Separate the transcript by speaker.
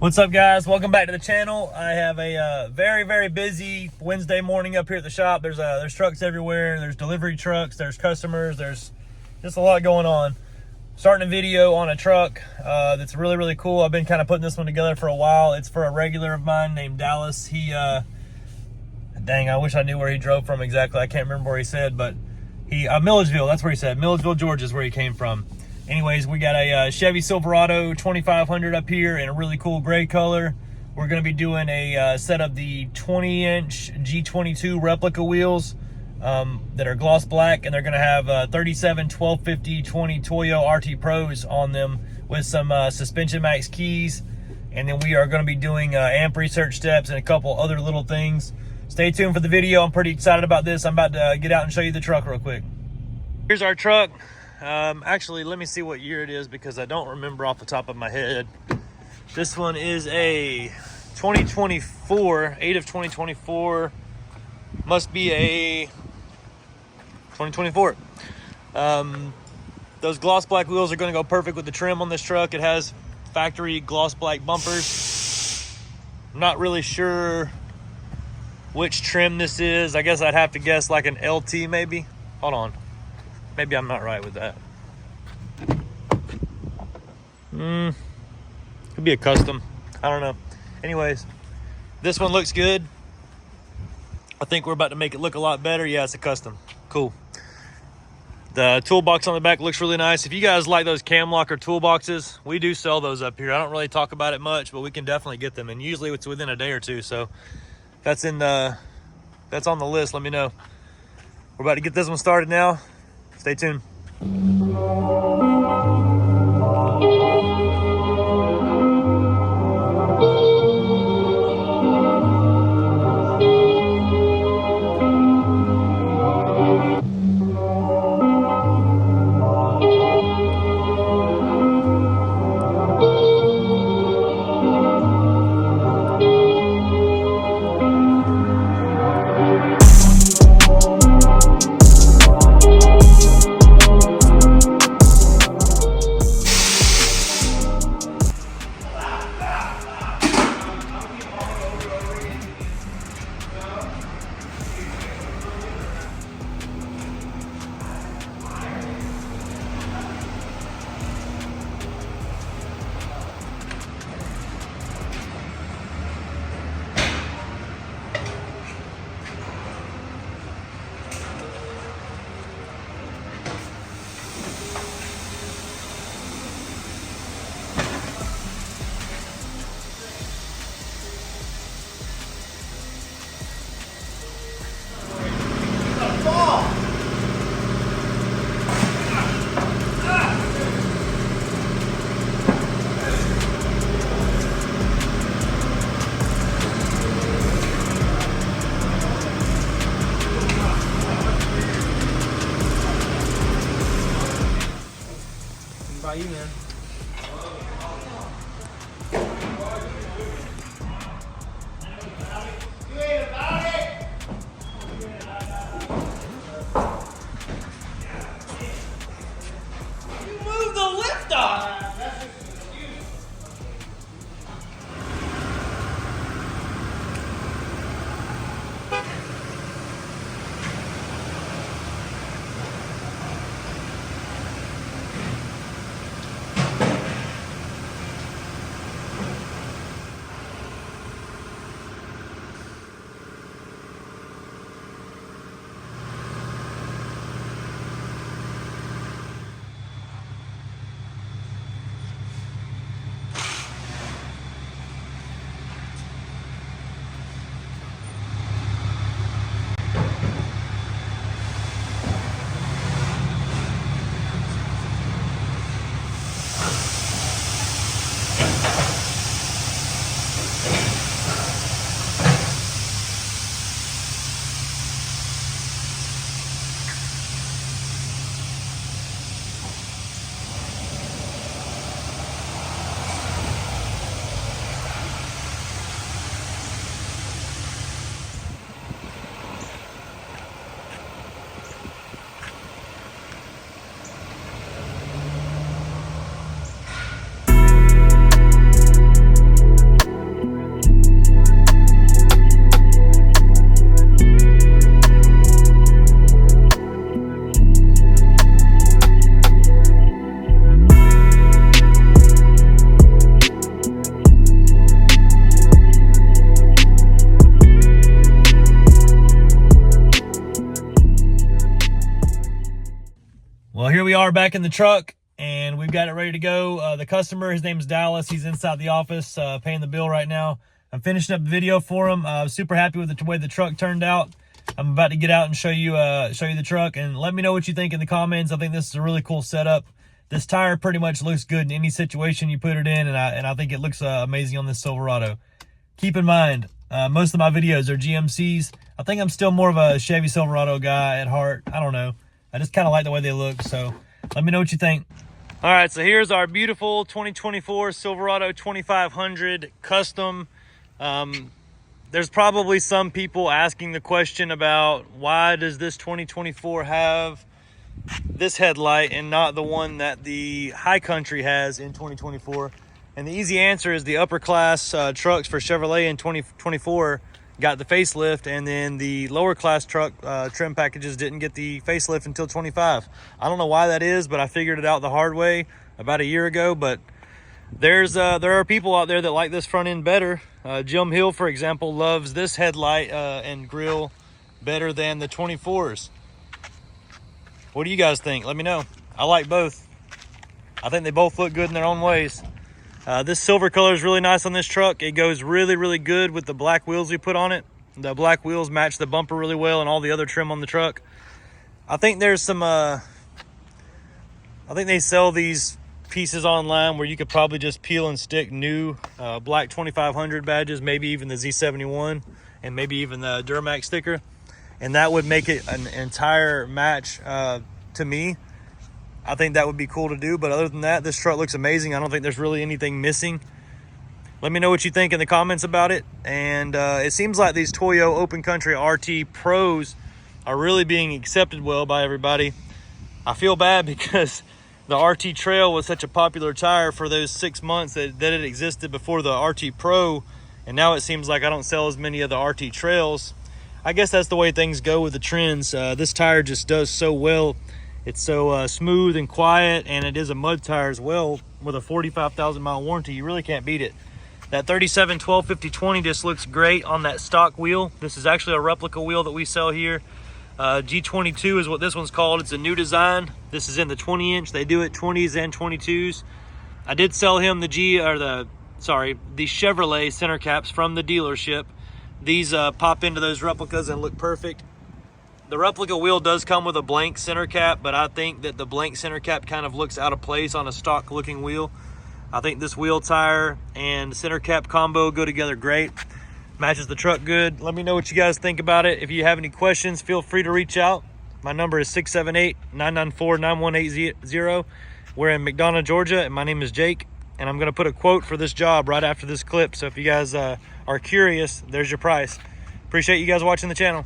Speaker 1: What's up, guys? Welcome back to the channel. I have a very busy Wednesday morning up here at the shop. There's trucks everywhere. There's delivery trucks, there's customers, there's just a lot going on. Starting a video on a truck that's really cool. I've been kind of putting this one together for a while. It's for a regular of mine named Dallas. He dang, I wish I knew where he drove from exactly. I can't remember where he said, but Milledgeville, that's where he said. Milledgeville, Georgia is where he came from. Anyways, we got a Chevy Silverado 2500 up here in a really cool gray color. We're going to be doing a set of the 20-inch G22 replica wheels that are gloss black, and they're going to have 37 1250 20 TOYO RT Pros on them with some SuspensionMAXX keys. And then we are going to be doing amp research steps and a couple other little things. Stay tuned for the video. I'm pretty excited about this. I'm about to get out and show you the truck real quick. Here's our truck. Actually, let me see what year it is because I don't remember off the top of my head. This one is a 2024, 8 of 2024. Must be a 2024. Those gloss black wheels are going to go perfect with the trim on this truck. It has factory gloss black bumpers. I'm not really sure which trim this is. I guess I'd have to guess like an LT maybe. Hold on. Maybe I'm not right with that. Could be a custom. I don't know. Anyways, this one looks good. I think we're about to make it look a lot better. Yeah, it's a custom. Cool. The toolbox on the back looks really nice. If you guys like those cam locker toolboxes, we do sell those up here. I don't really talk about it much, but we can definitely get them. And usually it's within a day or two. So that's on the list. Let me know. We're about to get this one started now. Stay tuned. By you, man. You moved the lift off. are back in the truck, and we've got it ready to go. The customer, his name is Dallas. He's inside the office paying the bill right now. I'm finishing up the video for him. I was super happy with the way the truck turned out. I'm about to get out and show you the truck, and let me know what you think in the comments. I think this is a really cool setup. This tire pretty much looks good in any situation you put it in, and I think it looks amazing on this Silverado. Keep in mind, most of my videos are GMCs. I think I'm still more of a Chevy Silverado guy at heart. I don't know. I just kind of like the way they look, so let me know what you think. All right, so here's our beautiful 2024 Silverado 2500 Custom. There's probably some people asking the question about why does this 2024 have this headlight and not the one that the High Country has in 2024. And the easy answer is the upper class trucks for Chevrolet in 2024 got the facelift, and then the lower class truck trim packages didn't get the facelift until 25. I don't know why that is, but I figured it out the hard way about a year ago. But there are people out there that like this front end better. Jim Hill, for example, loves this headlight and grille better than the 24s. What do you guys think? Let me know. I like both. I think they both look good in their own ways. This silver color is really nice on this truck. It goes really, really good with the black wheels we put on it. The black wheels match the bumper really well and all the other trim on the truck. I think there's some, I think they sell these pieces online where you could probably just peel and stick new black 2500 badges, maybe even the Z71 and maybe even the Duramax sticker. And that would make it an entire match to me. I think that would be cool to do, but other than that, this truck looks amazing. I don't think there's really anything missing. Let me know what you think in the comments about it. And it seems like these TOYO Open Country RT Pros are really being accepted well by everybody. I feel bad because the RT Trail was such a popular tire for those 6 months that it existed before the RT Pro, and now it seems like I don't sell as many of the RT Trails. I guess that's the way things go with the trends. This tire just does so well. It's so smooth and quiet, and it is a mud tire as well with a 45,000 mile warranty. You really can't beat it. That 37 12 50 20 just looks great on that stock wheel. This is actually a replica wheel that we sell here. G22 is what this one's called. It's a new design. This is in the 20 inch. They do it 20s and 22s. I did sell him the Chevrolet center caps from the dealership. These pop into those replicas and look perfect. The replica wheel does come with a blank center cap, but I think that the blank center cap kind of looks out of place on a stock looking wheel. I think this wheel tire and center cap combo go together great. Matches the truck good. Let me know what you guys think about it. If you have any questions, feel free to reach out. My number is 678-994-9180. We're in McDonough, Georgia, and my name is Jake. And I'm going to put a quote for this job right after this clip. So if you guys are curious, there's your price. Appreciate you guys watching the channel.